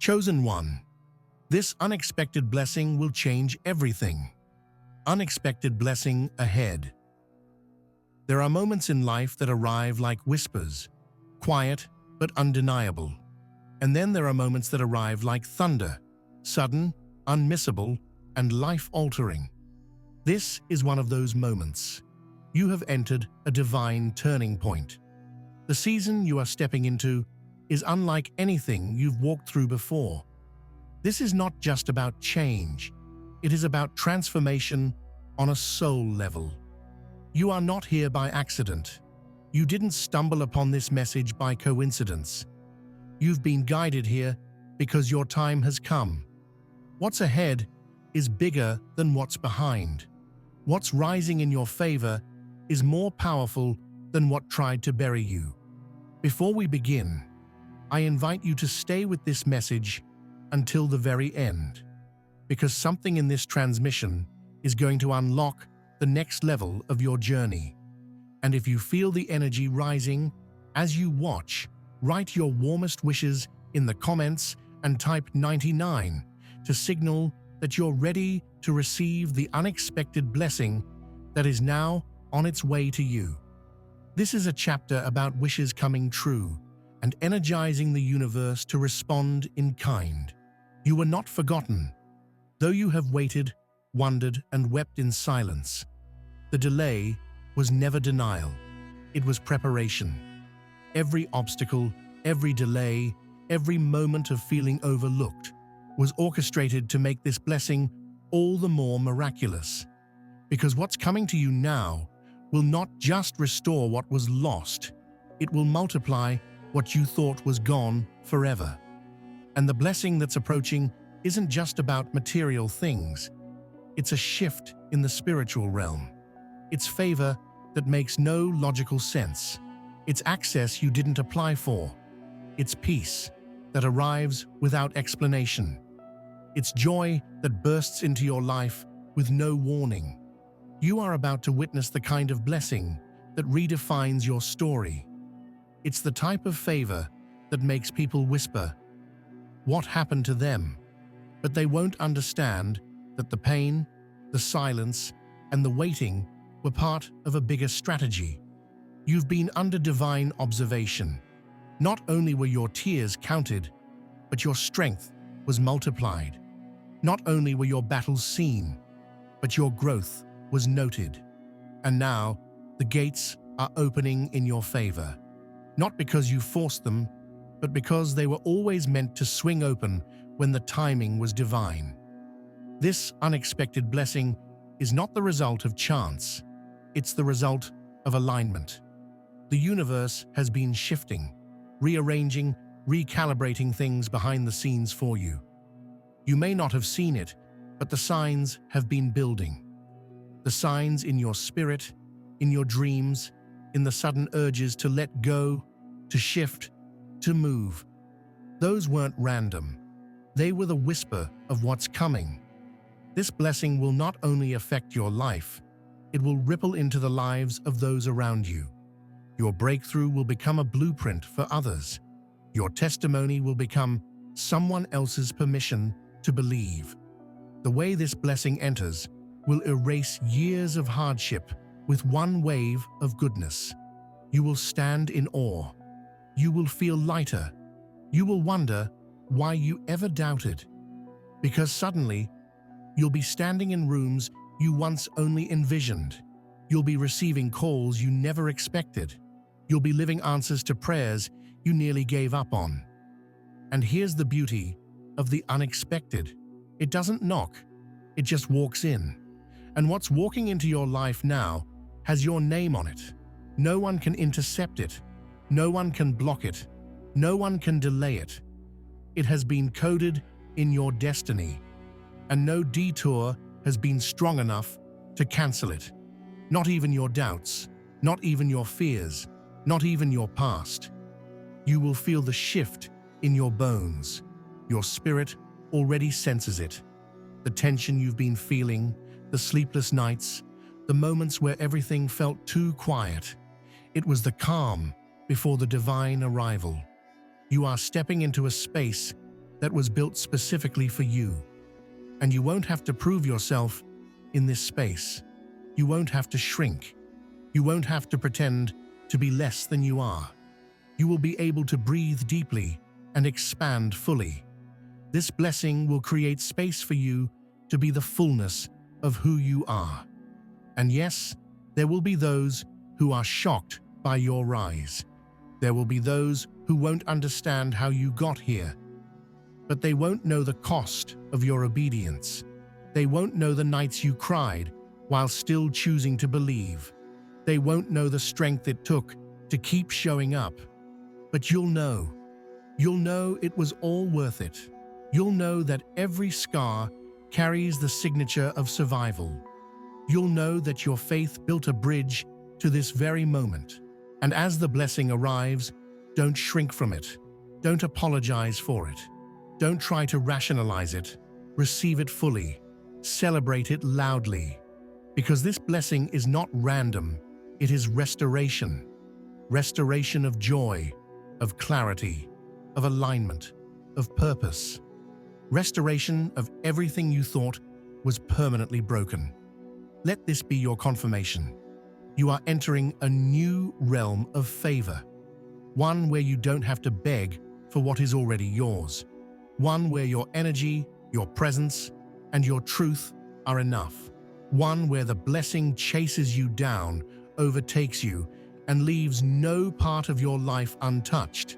Chosen one. This unexpected blessing will change everything. Unexpected blessing ahead. There are moments in life that arrive like whispers, quiet but undeniable. And then there are moments that arrive like thunder, sudden, unmissable, and life-altering. This is one of those moments. You have entered a divine turning point. The season you are stepping into is unlike anything you've walked through before. This is not just about change. It is about transformation on a soul level. You are not here by accident. You didn't stumble upon this message by coincidence. You've been guided here because your time has come. What's ahead is bigger than what's behind. What's rising in your favor is more powerful than what tried to bury you. Before we begin, I invite you to stay with this message until the very end, because something in this transmission is going to unlock the next level of your journey. And if you feel the energy rising as you watch, write your warmest wishes in the comments and type 99 to signal that you're ready to receive the unexpected blessing that is now on its way to you. This is a chapter about wishes coming true and energizing the universe to respond in kind. You were not forgotten, though you have waited, wondered, and wept in silence. The delay was never denial. It was preparation. Every obstacle, every delay, every moment of feeling overlooked was orchestrated to make this blessing all the more miraculous. Because what's coming to you now will not just restore what was lost, it will multiply what you thought was gone forever. And the blessing that's approaching isn't just about material things. It's a shift in the spiritual realm. It's favor that makes no logical sense. It's access you didn't apply for. It's peace that arrives without explanation. It's joy that bursts into your life with no warning. You are about to witness the kind of blessing that redefines your story. It's the type of favor that makes people whisper, "What happened to them?" But they won't understand that the pain, the silence, and the waiting were part of a bigger strategy. You've been under divine observation. Not only were your tears counted, but your strength was multiplied. Not only were your battles seen, but your growth was noted. And now, the gates are opening in your favor. Not because you forced them, but because they were always meant to swing open when the timing was divine. This unexpected blessing is not the result of chance. It's the result of alignment. The universe has been shifting, rearranging, recalibrating things behind the scenes for you. You may not have seen it, but the signs have been building. The signs in your spirit, in your dreams, in the sudden urges to let go, to shift, to move. Those weren't random. They were the whisper of what's coming. This blessing will not only affect your life, it will ripple into the lives of those around you. Your breakthrough will become a blueprint for others. Your testimony will become someone else's permission to believe. The way this blessing enters will erase years of hardship with one wave of goodness. You will stand in awe. You will feel lighter. You will wonder why you ever doubted. Because suddenly, you'll be standing in rooms you once only envisioned. You'll be receiving calls you never expected. You'll be living answers to prayers you nearly gave up on. And here's the beauty of the unexpected. It doesn't knock, it just walks in. And what's walking into your life now has your name on it. No one can intercept it. No one can block it. No one can delay it. It has been coded in your destiny, and no detour has been strong enough to cancel it. Not even your doubts, not even your fears, not even your past. You will feel the shift in your bones. Your spirit already senses it. The tension you've been feeling, the sleepless nights, the moments where everything felt too quiet. It was the calm before the divine arrival. You are stepping into a space that was built specifically for you. And you won't have to prove yourself in this space. You won't have to shrink. You won't have to pretend to be less than you are. You will be able to breathe deeply and expand fully. This blessing will create space for you to be the fullness of who you are. And yes, there will be those who are shocked by your rise. There will be those who won't understand how you got here. But they won't know the cost of your obedience. They won't know the nights you cried while still choosing to believe. They won't know the strength it took to keep showing up. But you'll know. You'll know it was all worth it. You'll know that every scar carries the signature of survival. You'll know that your faith built a bridge to this very moment. And as the blessing arrives, don't shrink from it. Don't apologize for it. Don't try to rationalize it. Receive it fully. Celebrate it loudly. Because this blessing is not random. It is restoration. Restoration of joy, of clarity, of alignment, of purpose. Restoration of everything you thought was permanently broken. Let this be your confirmation. You are entering a new realm of favor. One where you don't have to beg for what is already yours. One where your energy, your presence, and your truth are enough. One where the blessing chases you down, overtakes you, and leaves no part of your life untouched.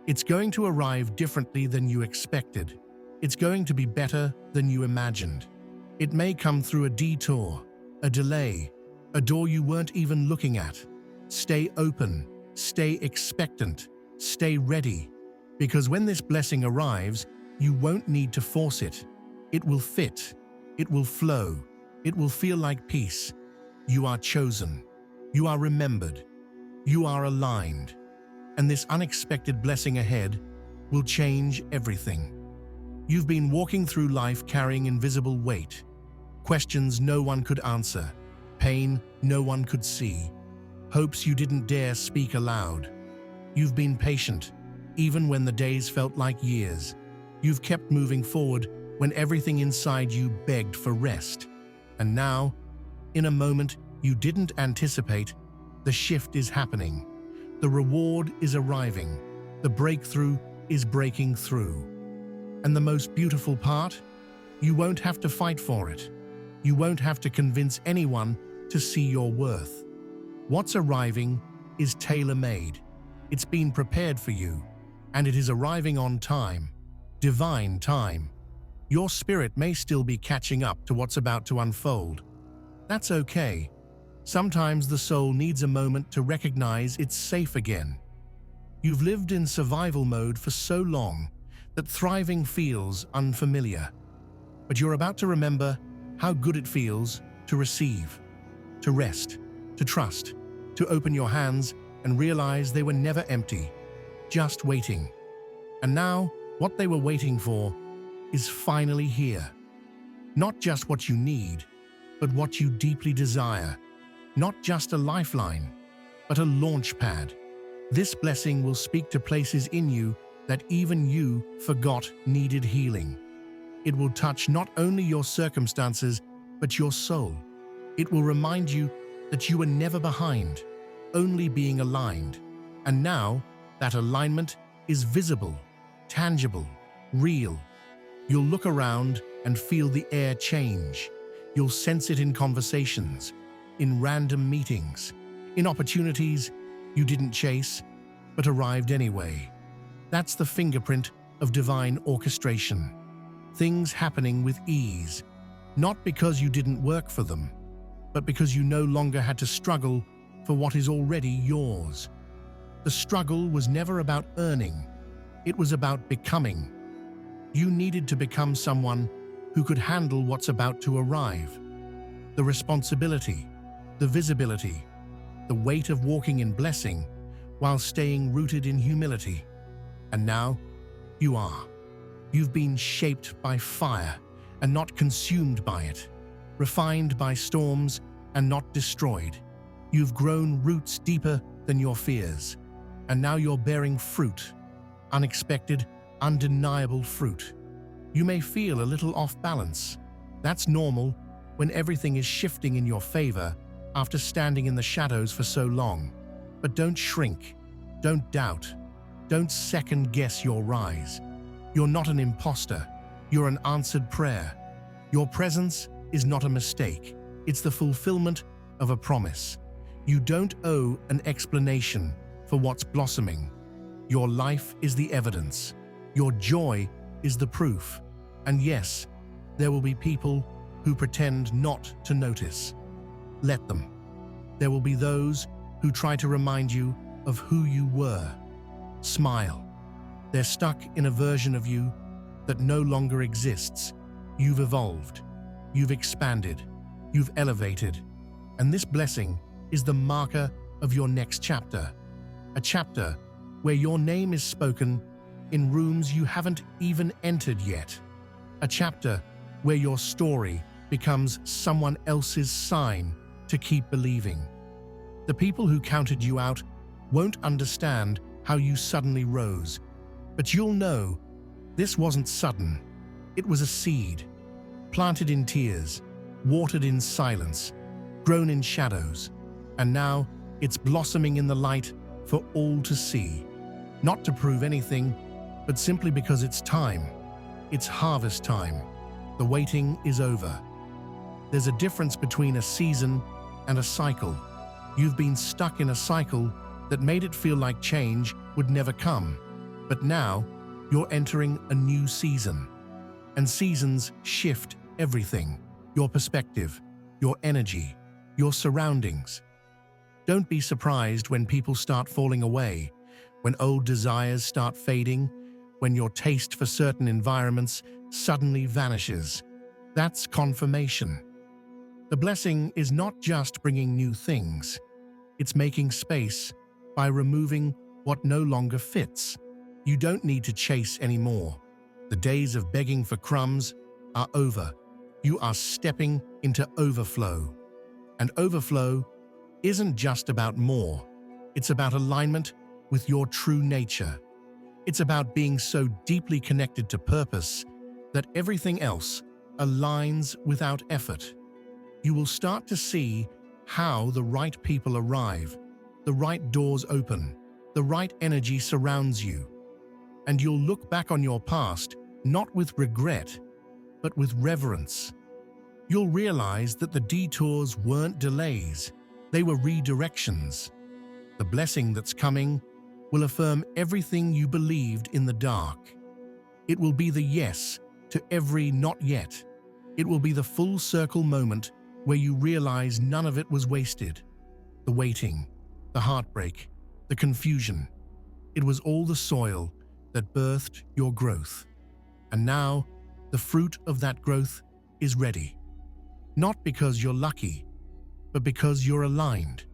It's going to arrive differently than you expected. It's going to be better than you imagined. It may come through a detour, a delay, a door you weren't even looking at. Stay open, stay expectant, stay ready. Because when this blessing arrives, you won't need to force it. It will fit. It will flow. It will feel like peace. You are chosen. You are remembered. You are aligned. And this unexpected blessing ahead will change everything. You've been walking through life carrying invisible weight, questions no one could answer, pain no one could see, hopes you didn't dare speak aloud. You've been patient, even when the days felt like years. You've kept moving forward when everything inside you begged for rest. And now, in a moment you didn't anticipate, the shift is happening. The reward is arriving. The breakthrough is breaking through. And the most beautiful part? You won't have to fight for it. You won't have to convince anyone to see your worth. What's arriving is tailor-made. It's been prepared for you, and it is arriving on time, divine time. Your spirit may still be catching up to what's about to unfold. That's okay. Sometimes the soul needs a moment to recognize it's safe again. You've lived in survival mode for so long that thriving feels unfamiliar. But you're about to remember how good it feels to receive, to rest, to trust, to open your hands and realize they were never empty, just waiting. And now, what they were waiting for is finally here. Not just what you need, but what you deeply desire. Not just a lifeline, but a launch pad. This blessing will speak to places in you that even you forgot needed healing. It will touch not only your circumstances, but your soul. It will remind you that you were never behind, only being aligned. And now, that alignment is visible, tangible, real. You'll look around and feel the air change. You'll sense it in conversations, in random meetings, in opportunities you didn't chase, but arrived anyway. That's the fingerprint of divine orchestration. Things happening with ease, not because you didn't work for them, but because you no longer had to struggle for what is already yours. The struggle was never about earning. It was about becoming. You needed to become someone who could handle what's about to arrive. The responsibility, the visibility, the weight of walking in blessing while staying rooted in humility. And now, you are. You've been shaped by fire and not consumed by it, refined by storms and not destroyed. You've grown roots deeper than your fears, and now you're bearing fruit, unexpected, undeniable fruit. You may feel a little off balance. That's normal when everything is shifting in your favor after standing in the shadows for so long. But don't shrink, don't doubt, don't second-guess your rise. You're not an imposter, you're an answered prayer. Your presence is not a mistake, it's the fulfillment of a promise. You don't owe an explanation for what's blossoming. Your life is the evidence. Your joy is the proof. And yes, there will be people who pretend not to notice. Let them. There will be those who try to remind you of who you were. Smile. They're stuck in a version of you that no longer exists. You've evolved. You've expanded. You've elevated. And this blessing is the marker of your next chapter. A chapter where your name is spoken in rooms you haven't even entered yet. A chapter where your story becomes someone else's sign to keep believing. The people who counted you out won't understand how you suddenly rose, but you'll know this wasn't sudden. It was a seed, planted in tears, watered in silence, grown in shadows, and now it's blossoming in the light for all to see. Not to prove anything, but simply because it's time. It's harvest time. The waiting is over. There's a difference between a season and a cycle. You've been stuck in a cycle that made it feel like change would never come. But now, you're entering a new season. And seasons shift everything. Your perspective, your energy, your surroundings. Don't be surprised when people start falling away, when old desires start fading, when your taste for certain environments suddenly vanishes. That's confirmation. The blessing is not just bringing new things. It's making space by removing what no longer fits. You don't need to chase anymore. The days of begging for crumbs are over. You are stepping into overflow. And overflow isn't just about more. It's about alignment with your true nature. It's about being so deeply connected to purpose that everything else aligns without effort. You will start to see how the right people arrive, the right doors open, the right energy surrounds you. And you'll look back on your past not with regret, but with reverence. You'll realize that the detours weren't delays, they were redirections. The blessing that's coming will affirm everything you believed in the dark. It will be the yes to every not yet. It will be the full circle moment where you realize none of it was wasted. The waiting, the heartbreak, the confusion. It was all the soil that birthed your growth. And now, the fruit of that growth is ready. Not because you're lucky, but because you're aligned.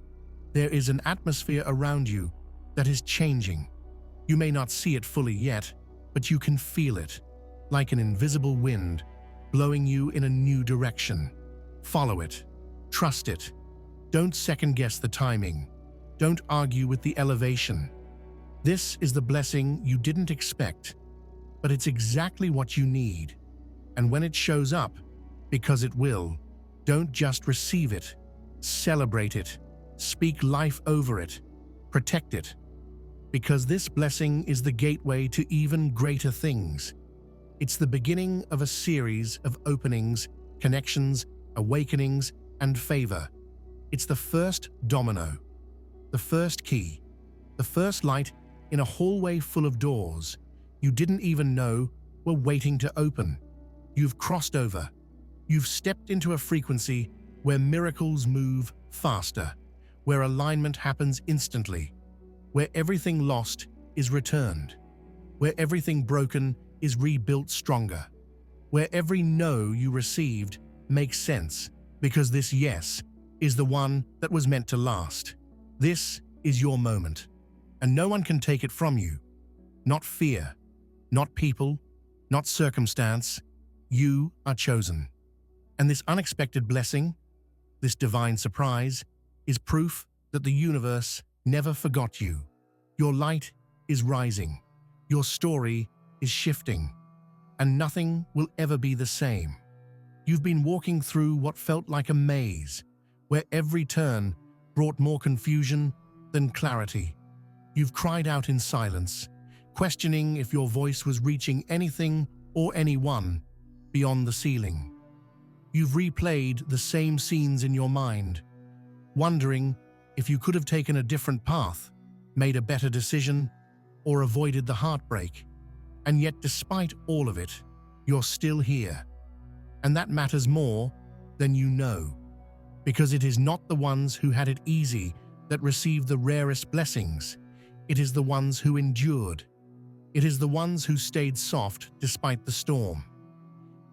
There is an atmosphere around you that is changing. You may not see it fully yet, but you can feel it, like an invisible wind blowing you in a new direction. Follow it. Trust it. Don't second-guess the timing. Don't argue with the elevation. This is the blessing you didn't expect, but it's exactly what you need. And when it shows up, because it will, don't just receive it. Celebrate it. Speak life over it. Protect it. Because this blessing is the gateway to even greater things. It's the beginning of a series of openings, connections, awakenings, and favor. It's the first domino, the first key, the first light in a hallway full of doors you didn't even know were waiting to open. You've crossed over. You've stepped into a frequency where miracles move faster, where alignment happens instantly, where everything lost is returned, where everything broken is rebuilt stronger, where every no you received makes sense because this yes is the one that was meant to last. This is your moment, and no one can take it from you. Not fear, not people, not circumstance. You are chosen. And this unexpected blessing, this divine surprise, is proof that the universe never forgot you. Your light is rising. Your story is shifting, and nothing will ever be the same. You've been walking through what felt like a maze, where every turn brought more confusion than clarity. You've cried out in silence, questioning if your voice was reaching anything or anyone beyond the ceiling. You've replayed the same scenes in your mind, wondering if you could have taken a different path, made a better decision, or avoided the heartbreak. And yet, despite all of it, you're still here. And that matters more than you know, because it is not the ones who had it easy that received the rarest blessings. It is the ones who endured. It is the ones who stayed soft despite the storm.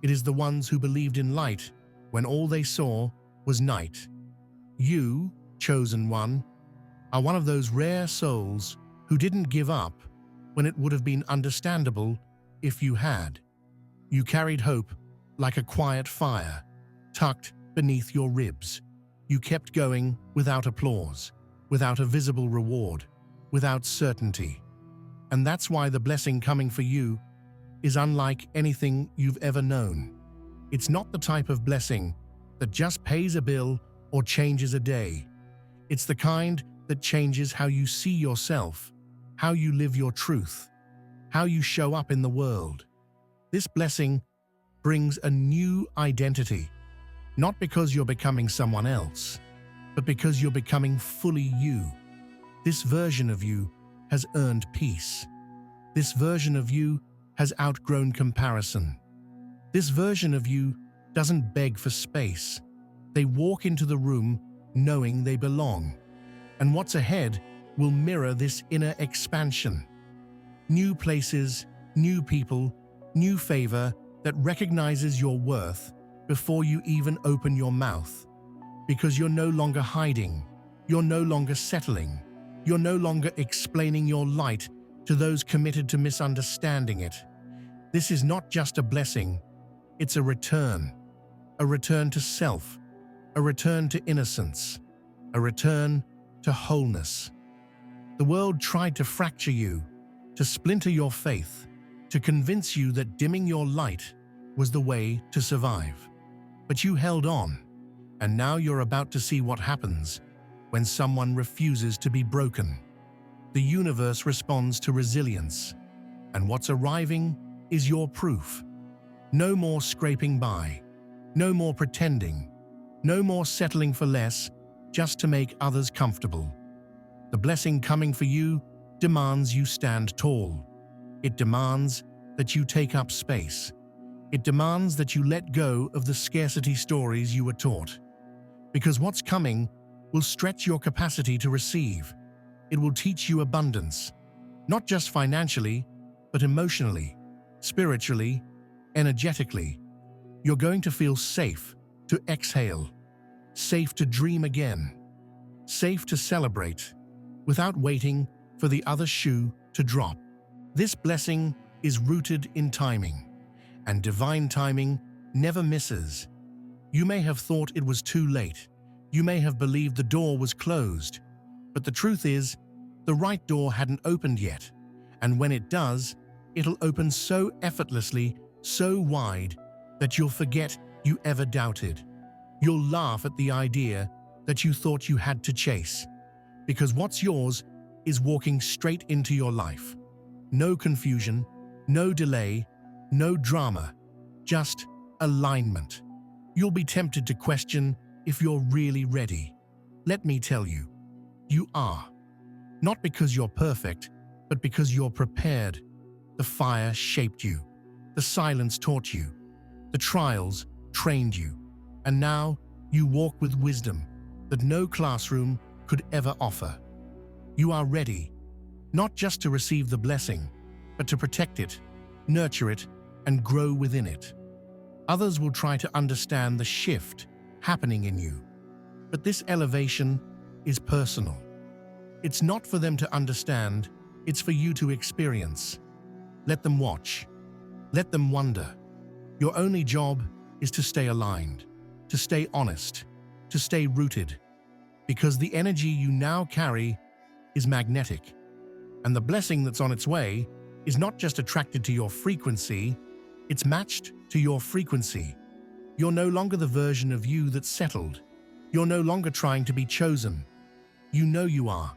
It is the ones who believed in light when all they saw was night. You, chosen one, are one of those rare souls who didn't give up when it would have been understandable if you had. You carried hope like a quiet fire, tucked beneath your ribs. You kept going without applause, without a visible reward, without certainty. And that's why the blessing coming for you is unlike anything you've ever known. It's not the type of blessing that just pays a bill or changes a day. It's the kind that changes how you see yourself, how you live your truth, how you show up in the world. This blessing brings a new identity, not because you're becoming someone else, but because you're becoming fully you. This version of you has earned peace. This version of you has outgrown comparison. This version of you doesn't beg for space. They walk into the room knowing they belong. And what's ahead will mirror this inner expansion. New places, new people, new favor that recognizes your worth before you even open your mouth. Because you're no longer hiding, you're no longer settling, you're no longer explaining your light to those committed to misunderstanding it. This is not just a blessing, it's a return to self, a return to innocence, a return to wholeness. The world tried to fracture you, to splinter your faith, to convince you that dimming your light was the way to survive. But you held on, and now you're about to see what happens when someone refuses to be broken. The universe responds to resilience, and what's arriving is your proof. No more scraping by, no more pretending, no more settling for less just to make others comfortable. The blessing coming for you demands you stand tall. It demands that you take up space. It demands that you let go of the scarcity stories you were taught. Because what's coming will stretch your capacity to receive. It will teach you abundance, not just financially, but emotionally, spiritually, energetically. You're going to feel safe to exhale, safe to dream again, safe to celebrate, without waiting for the other shoe to drop. This blessing is rooted in timing, and divine timing never misses. You may have thought it was too late. You may have believed the door was closed. But the truth is, the right door hadn't opened yet. And when it does, it'll open so effortlessly, so wide, that you'll forget you ever doubted. You'll laugh at the idea that you thought you had to chase. Because what's yours is walking straight into your life. No confusion, no delay, no drama, just alignment. You'll be tempted to question if you're really ready. Let me tell you, you are. Not because you're perfect, but because you're prepared. The fire shaped you. The silence taught you. The trials trained you. And now you walk with wisdom that no classroom could ever offer. You are ready, not just to receive the blessing, but to protect it, nurture it, and grow within it. Others will try to understand the shift happening in you, but this elevation is personal. It's not for them to understand, it's for you to experience. Let them watch. Let them wonder. Your only job is to stay aligned, to stay honest, to stay rooted, because the energy you now carry is magnetic, and the blessing that's on its way is not just attracted to your frequency, it's matched to your frequency. You're no longer the version of you that's settled. You're no longer trying to be chosen. You know you are.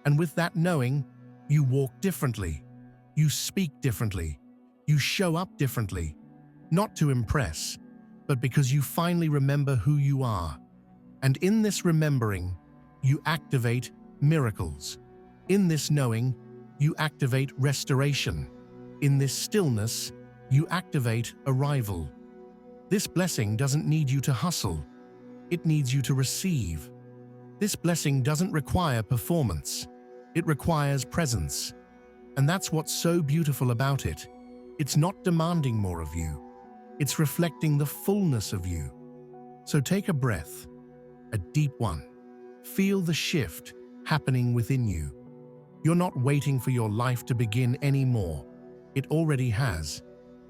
And with that knowing, you walk differently. You speak differently. You show up differently. Not to impress, but because you finally remember who you are. And in this remembering, you activate miracles. In this knowing, you activate restoration. In this stillness, you activate arrival. This blessing doesn't need you to hustle. It needs you to receive. This blessing doesn't require performance. It requires presence. And that's what's so beautiful about it. It's not demanding more of you. It's reflecting the fullness of you. So take a breath, a deep one. Feel the shift happening within you. You're not waiting for your life to begin anymore. It already has.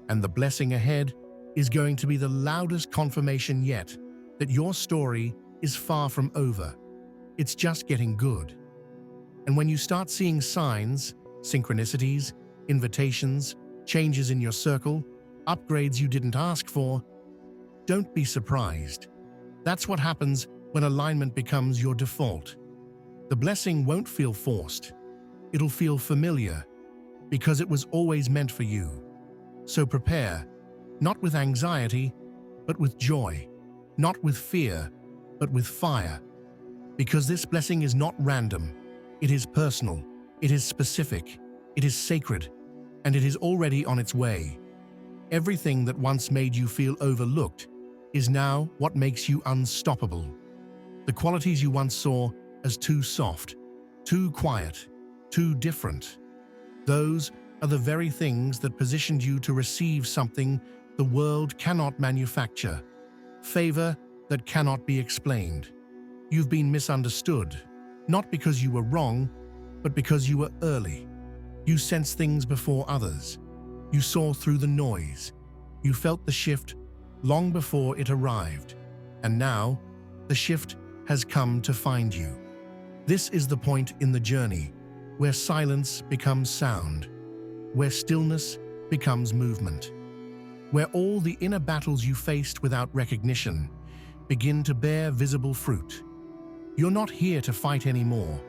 And the blessing ahead is going to be the loudest confirmation yet that your story is far from over. It's just getting good. And when you start seeing signs, synchronicities, invitations, changes in your circle, upgrades you didn't ask for, don't be surprised. That's what happens when alignment becomes your default. The blessing won't feel forced. It'll feel familiar because it was always meant for you. So prepare, not with anxiety, but with joy, not with fear, but with fire. Because this blessing is not random. It is personal, it is specific, it is sacred, and it is already on its way. Everything that once made you feel overlooked is now what makes you unstoppable. The qualities you once saw as too soft, too quiet, too different, those are the very things that positioned you to receive something the world cannot manufacture, favor that cannot be explained. You've been misunderstood, not because you were wrong, but because you were early. You sensed things before others. You saw through the noise. You felt the shift long before it arrived. And now, the shift has come to find you. This is the point in the journey where silence becomes sound, where stillness becomes movement, where all the inner battles you faced without recognition begin to bear visible fruit. You're not here to fight anymore.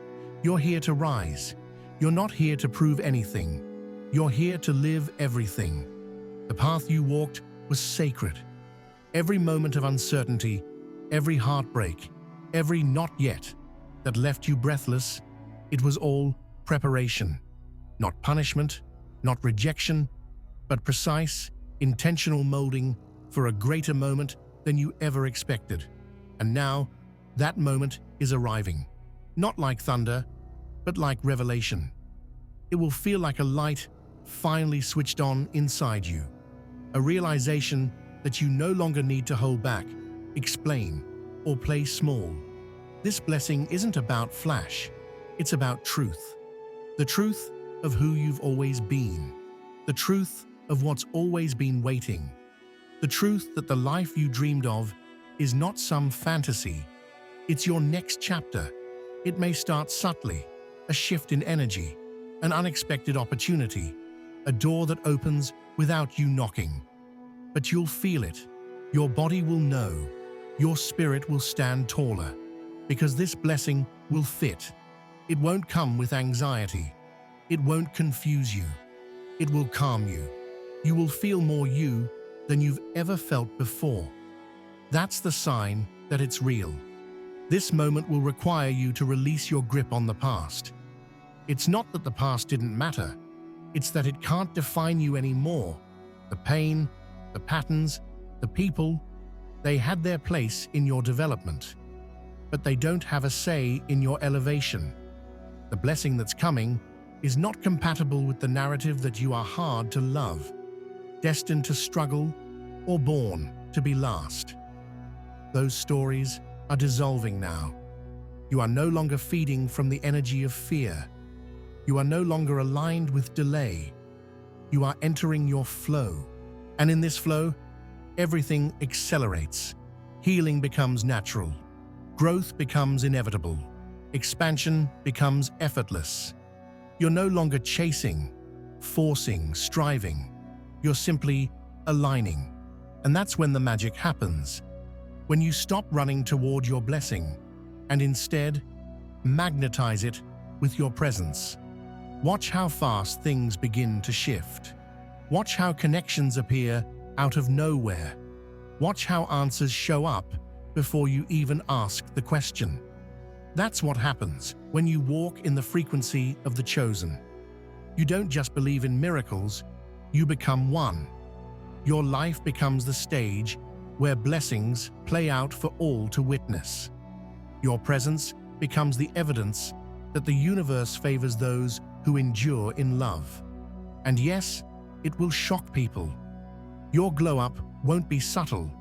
You're here to rise. You're not here to prove anything. You're here to live everything. The path you walked was sacred. Every moment of uncertainty, every heartbreak, every not yet that left you breathless, it was all preparation. Not punishment, not rejection, but precise, intentional molding for a greater moment than you ever expected. And now, that moment is arriving. Not like thunder, but like revelation. It will feel like a light finally switched on inside you. A realization that you no longer need to hold back, explain, or play small. This blessing isn't about flash. It's about truth. The truth of who you've always been. The truth of what's always been waiting. The truth that the life you dreamed of is not some fantasy. It's your next chapter. It may start subtly, a shift in energy, an unexpected opportunity, a door that opens without you knocking. But you'll feel it. Your body will know. Your spirit will stand taller. Because this blessing will fit. It won't come with anxiety. It won't confuse you. It will calm you. You will feel more you than you've ever felt before. That's the sign that it's real. This moment will require you to release your grip on the past. It's not that the past didn't matter. It's that it can't define you anymore. The pain, the patterns, the people, they had their place in your development. But they don't have a say in your elevation. The blessing that's coming is not compatible with the narrative that you are hard to love, destined to struggle, or born to be last. Those stories are dissolving now. You are no longer feeding from the energy of fear. You are no longer aligned with delay. You are entering your flow. And in this flow, everything accelerates. Healing becomes natural. Growth becomes inevitable. Expansion becomes effortless. You're no longer chasing, forcing, striving. You're simply aligning. And that's when the magic happens. When you stop running toward your blessing and instead magnetize it with your presence. Watch how fast things begin to shift. Watch how connections appear out of nowhere. Watch how answers show up before you even ask the question. That's what happens when you walk in the frequency of the chosen. You don't just believe in miracles, you become one. Your life becomes the stage where blessings play out for all to witness. Your presence becomes the evidence that the universe favors those who endure in love. And yes, it will shock people. Your glow-up won't be subtle.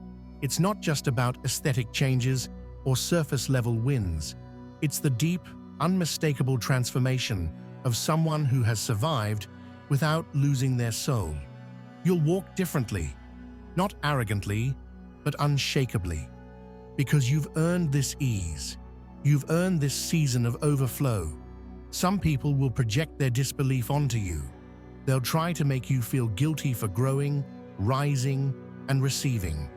It's not just about aesthetic changes or surface-level wins. It's the deep, unmistakable transformation of someone who has survived without losing their soul. You'll walk differently, not arrogantly, but unshakably, because you've earned this ease. You've earned this season of overflow. Some people will project their disbelief onto you. They'll try to make you feel guilty for growing, rising, and receiving.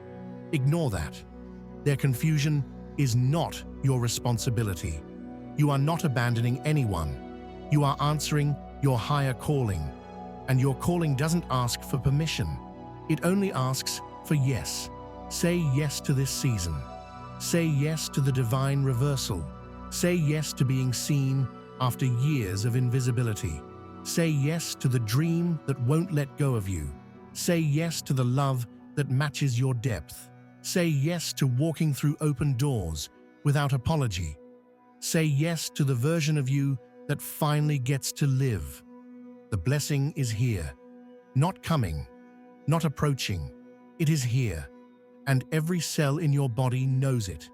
Ignore that. Their confusion is not your responsibility. You are not abandoning anyone. You are answering your higher calling. And your calling doesn't ask for permission. It only asks for yes. Say yes to this season. Say yes to the divine reversal. Say yes to being seen after years of invisibility. Say yes to the dream that won't let go of you. Say yes to the love that matches your depth. Say yes to walking through open doors without apology. Say yes to the version of you that finally gets to live. The blessing is here, not coming, not approaching. It is here, and every cell in your body knows it.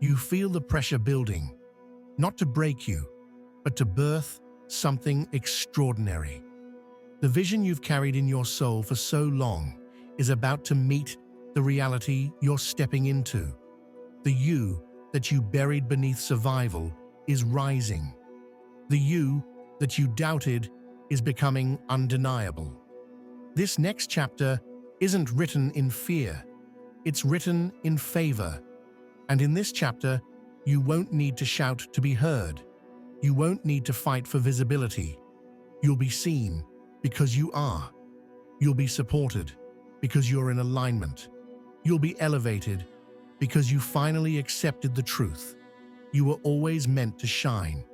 You feel the pressure building, not to break you, but to birth something extraordinary. The vision you've carried in your soul for so long is about to meet the reality you're stepping into. The you that you buried beneath survival is rising. The you that you doubted is becoming undeniable. This next chapter isn't written in fear, it's written in favor. And in this chapter, you won't need to shout to be heard. You won't need to fight for visibility. You'll be seen because you are. You'll be supported because you're in alignment. You'll be elevated because you finally accepted the truth. You were always meant to shine.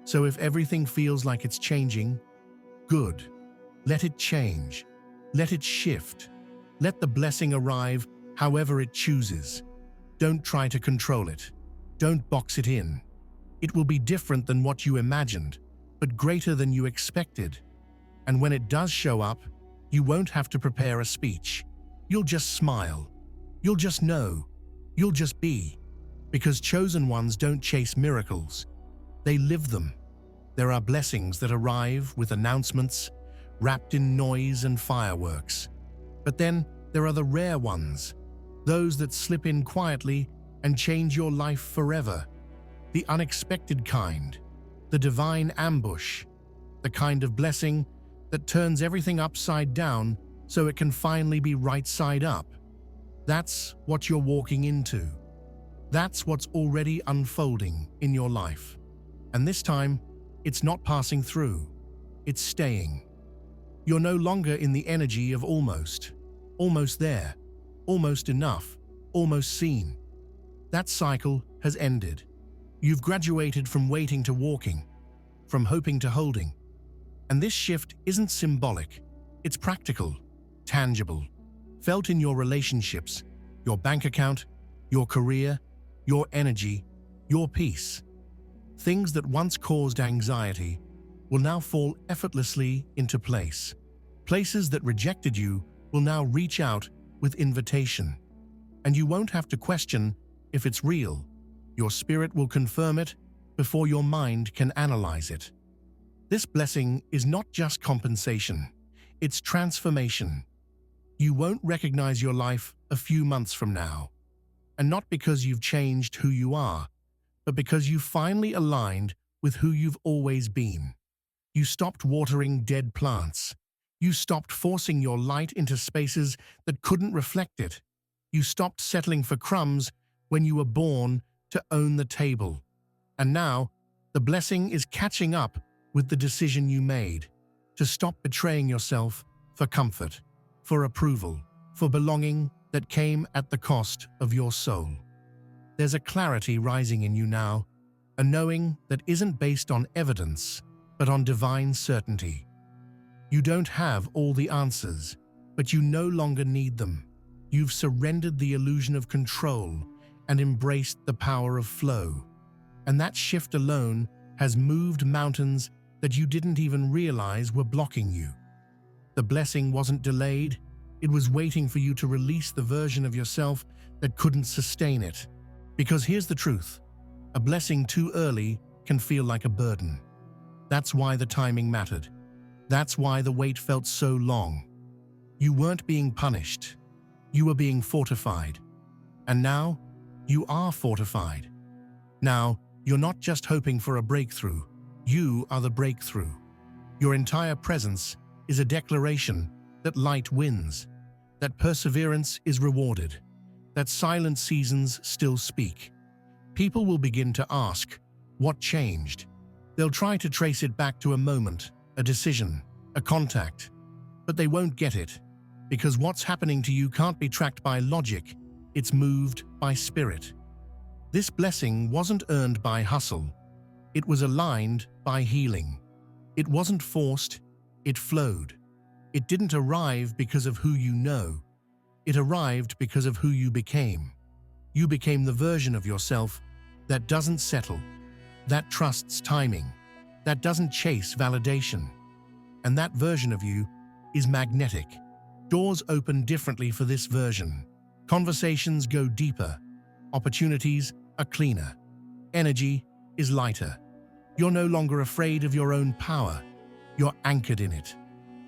So if everything feels like it's changing, good. Let it change. Let it shift. Let the blessing arrive however it chooses. Don't try to control it. Don't box it in. It will be different than what you imagined, but greater than you expected. And when it does show up, you won't have to prepare a speech. You'll just smile. You'll just know. You'll just be. Because chosen ones don't chase miracles. They live them. There are blessings that arrive with announcements, wrapped in noise and fireworks. But then there are the rare ones, those that slip in quietly and change your life forever. The unexpected kind, the divine ambush, the kind of blessing that turns everything upside down so it can finally be right side up. That's what you're walking into. That's what's already unfolding in your life. And this time, it's not passing through, it's staying. You're no longer in the energy of almost there, almost enough, almost seen. That cycle has ended. You've graduated from waiting to walking, from hoping to holding. And this shift isn't symbolic, it's practical, tangible, felt in your relationships, your bank account, your career, your energy, your peace. Things that once caused anxiety will now fall effortlessly into place. Places that rejected you will now reach out with invitation. And you won't have to question if it's real. Your spirit will confirm it before your mind can analyze it. This blessing is not just compensation, it's transformation. You won't recognize your life a few months from now. And not because you've changed who you are, but because you finally aligned with who you've always been. You stopped watering dead plants. You stopped forcing your light into spaces that couldn't reflect it. You stopped settling for crumbs when you were born to own the table. And now, the blessing is catching up with the decision you made to stop betraying yourself for comfort, for approval, for belonging that came at the cost of your soul. There's a clarity rising in you now, a knowing that isn't based on evidence, but on divine certainty. You don't have all the answers, but you no longer need them. You've surrendered the illusion of control and embraced the power of flow. And that shift alone has moved mountains that you didn't even realize were blocking you. The blessing wasn't delayed, it was waiting for you to release the version of yourself that couldn't sustain it. Because here's the truth, a blessing too early can feel like a burden. That's why the timing mattered. That's why the wait felt so long. You weren't being punished. You were being fortified. And now, you are fortified. Now, you're not just hoping for a breakthrough. You are the breakthrough. Your entire presence is a declaration that light wins, that perseverance is rewarded, that silent seasons still speak. People will begin to ask, what changed? They'll try to trace it back to a moment, a decision, a contact, but they won't get it, because what's happening to you can't be tracked by logic, it's moved by spirit. This blessing wasn't earned by hustle, it was aligned by healing. It wasn't forced, it flowed. It didn't arrive because of who you know, it arrived because of who you became. You became the version of yourself that doesn't settle, that trusts timing, that doesn't chase validation. And that version of you is magnetic. Doors open differently for this version. Conversations go deeper. Opportunities are cleaner. Energy is lighter. You're no longer afraid of your own power. You're anchored in it.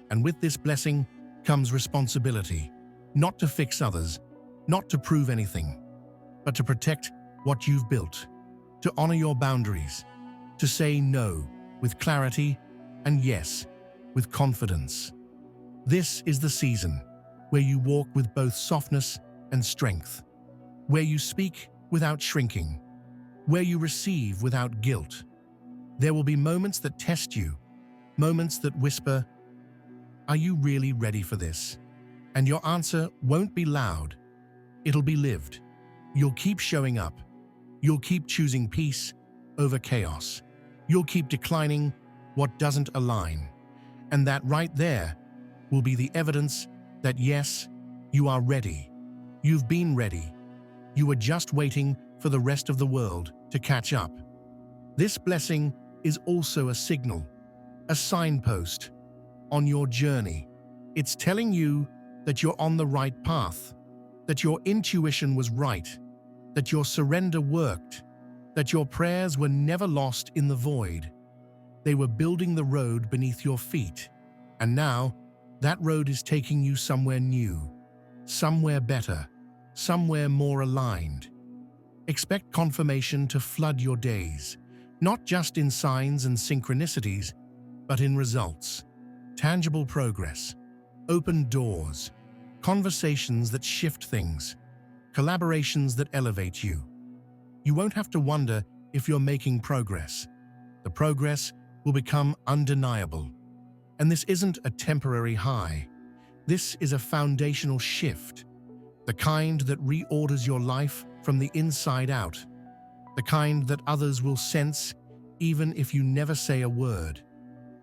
And with this blessing comes responsibility, not to fix others, not to prove anything, but to protect what you've built, to honor your boundaries, to say no with clarity and yes with confidence. This is the season where you walk with both softness and strength, where you speak without shrinking, where you receive without guilt. There will be moments that test you, moments that whisper, "Are you really ready for this?" And your answer won't be loud, it'll be lived. You'll keep showing up. You'll keep choosing peace over chaos. You'll keep declining what doesn't align. And that right there will be the evidence that yes, you are ready. You've been ready. You were just waiting for the rest of the world to catch up. This blessing is also a signal, a signpost on your journey. It's telling you that you're on the right path, that your intuition was right, that your surrender worked, that your prayers were never lost in the void. They were building the road beneath your feet. And now, that road is taking you somewhere new, somewhere better, somewhere more aligned. Expect confirmation to flood your days, not just in signs and synchronicities, but in results, tangible progress, open doors, conversations that shift things, collaborations that elevate you. You won't have to wonder if you're making progress. The progress will become undeniable. And this isn't a temporary high. This is a foundational shift, the kind that reorders your life from the inside out, the kind that others will sense even if you never say a word.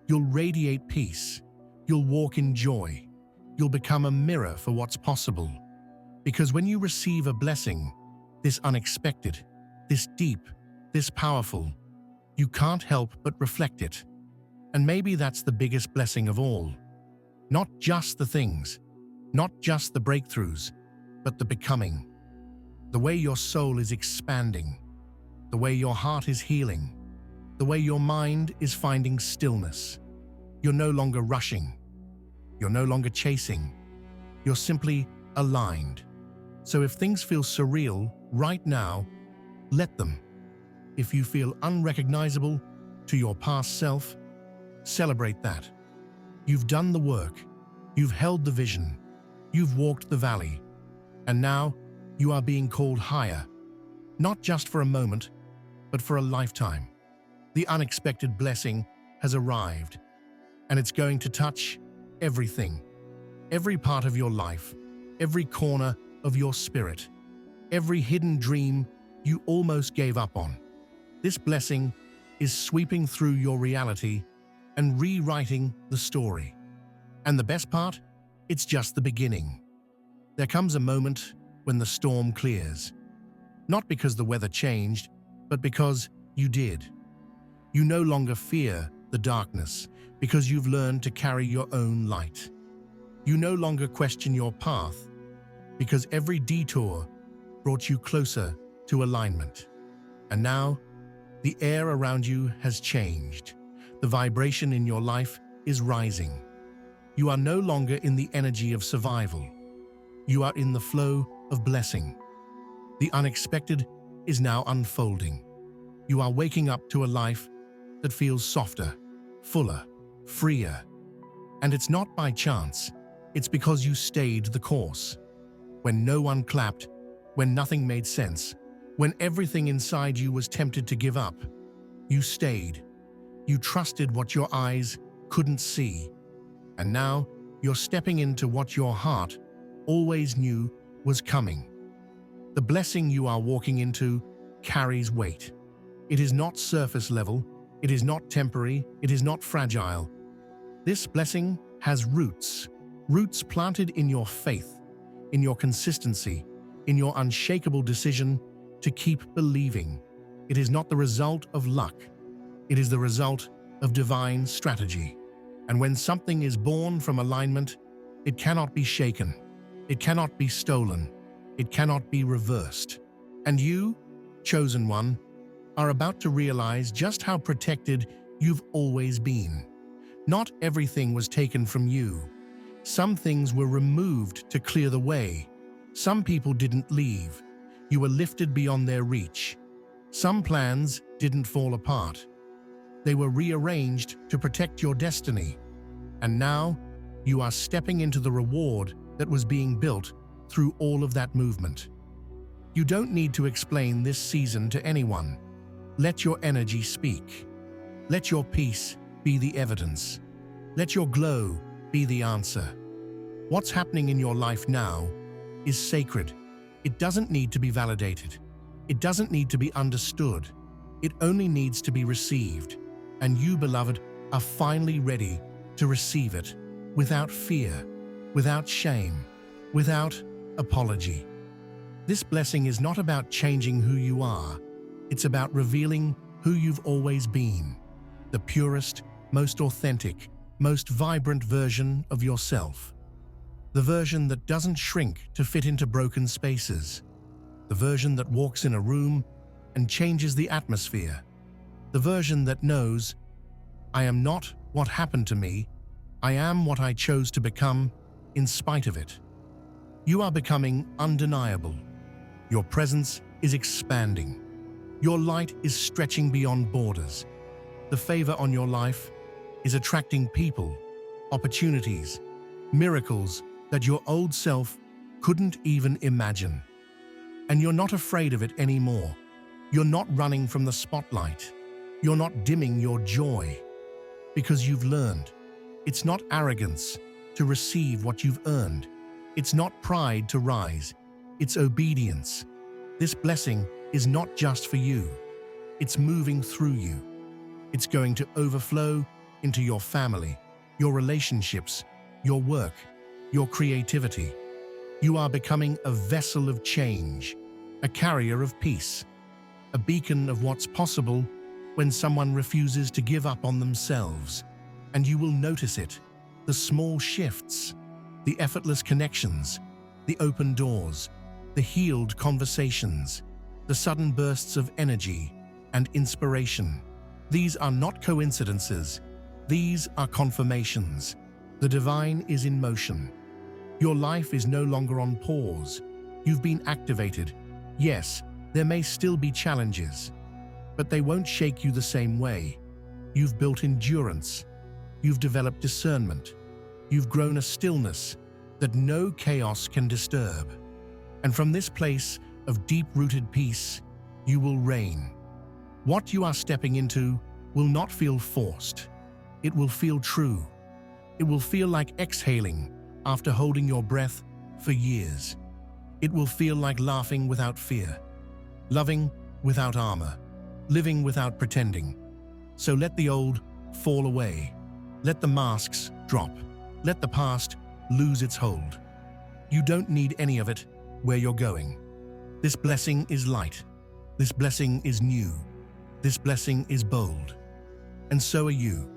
You'll radiate peace. You'll walk in joy. You'll become a mirror for what's possible. Because when you receive a blessing, this unexpected, this deep, this powerful, you can't help but reflect it. And maybe that's the biggest blessing of all. Not just the things, not just the breakthroughs, but the becoming. The way your soul is expanding, the way your heart is healing, the way your mind is finding stillness. You're no longer rushing. You're no longer chasing. You're simply aligned. So if things feel surreal right now, let them. If you feel unrecognizable to your past self, celebrate that. You've done the work. You've held the vision. You've walked the valley. And now you are being called higher, not just for a moment, but for a lifetime. The unexpected blessing has arrived, and it's going to touch everything, every part of your life, every corner of your spirit, every hidden dream you almost gave up on. This blessing is sweeping through your reality and rewriting the story. And the best part? It's just the beginning. There comes a moment when the storm clears. Not because the weather changed, but because you did. You no longer fear the darkness because you've learned to carry your own light. You no longer question your path because every detour brought you closer to alignment. And now, the air around you has changed. The vibration in your life is rising. You are no longer in the energy of survival. You are in the flow of blessing. The unexpected is now unfolding. You are waking up to a life that feels softer, fuller, freer. And it's not by chance. It's because you stayed the course. When no one clapped, when nothing made sense, when everything inside you was tempted to give up, you stayed. You trusted what your eyes couldn't see. And now you're stepping into what your heart always knew was coming. The blessing you are walking into carries weight. It is not surface level. It is not temporary. It is not fragile. This blessing has roots. Roots planted in your faith, in your consistency, in your unshakable decision to keep believing. It is not the result of luck. It is the result of divine strategy. And when something is born from alignment, it cannot be shaken. It cannot be stolen. It cannot be reversed. And you, chosen one, are about to realize just how protected you've always been. Not everything was taken from you. Some things were removed to clear the way. Some people didn't leave. You were lifted beyond their reach. Some plans didn't fall apart. They were rearranged to protect your destiny. And now, you are stepping into the reward that was being built through all of that movement. You don't need to explain this season to anyone. Let your energy speak. Let your peace be the evidence. Let your glow be the answer. What's happening in your life now is sacred. It doesn't need to be validated. It doesn't need to be understood. It only needs to be received. And you, beloved, are finally ready to receive it without fear, without shame, without apology. This blessing is not about changing who you are. It's about revealing who you've always been, the purest, most authentic, most vibrant version of yourself. The version that doesn't shrink to fit into broken spaces. The version that walks in a room and changes the atmosphere. The version that knows, I am not what happened to me, I am what I chose to become in spite of it. You are becoming undeniable. Your presence is expanding. Your light is stretching beyond borders. The favor on your life is attracting people, opportunities, miracles that your old self couldn't even imagine. And you're not afraid of it anymore. You're not running from the spotlight. You're not dimming your joy. Because you've learned. It's not arrogance to receive what you've earned. It's not pride to rise. It's obedience. This blessing is not just for you. It's moving through you. It's going to overflow into your family, your relationships, your work, your creativity. You are becoming a vessel of change, a carrier of peace, a beacon of what's possible when someone refuses to give up on themselves. And you will notice it, the small shifts, the effortless connections, the open doors, the healed conversations, the sudden bursts of energy and inspiration. These are not coincidences. These are confirmations. The divine is in motion. Your life is no longer on pause. You've been activated. Yes, there may still be challenges, but they won't shake you the same way. You've built endurance. You've developed discernment. You've grown a stillness that no chaos can disturb. And from this place of deep-rooted peace, you will reign. What you are stepping into will not feel forced. It will feel true. It will feel like exhaling after holding your breath for years. It will feel like laughing without fear, loving without armor, living without pretending. So let the old fall away. Let the masks drop. Let the past lose its hold. You don't need any of it where you're going. This blessing is light. This blessing is new. This blessing is bold. And so are you.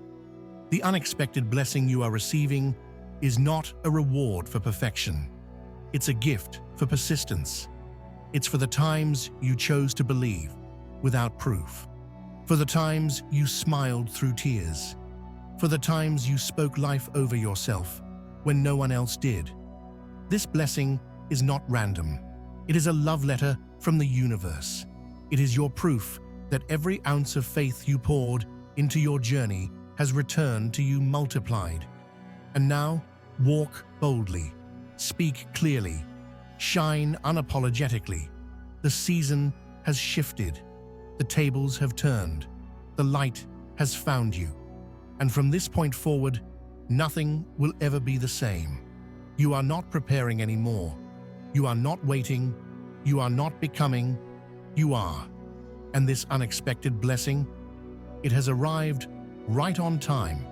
The unexpected blessing you are receiving is not a reward for perfection. It's a gift for persistence. It's for the times you chose to believe without proof. For the times you smiled through tears. For the times you spoke life over yourself when no one else did. This blessing is not random. It is a love letter from the universe. It is your proof that every ounce of faith you poured into your journey has returned to you multiplied. And now, walk boldly, speak clearly, shine unapologetically. The season has shifted. The tables have turned. The light has found you. And from this point forward, nothing will ever be the same. You are not preparing anymore. You are not waiting. You are not becoming. You are. And this unexpected blessing, it has arrived right on time.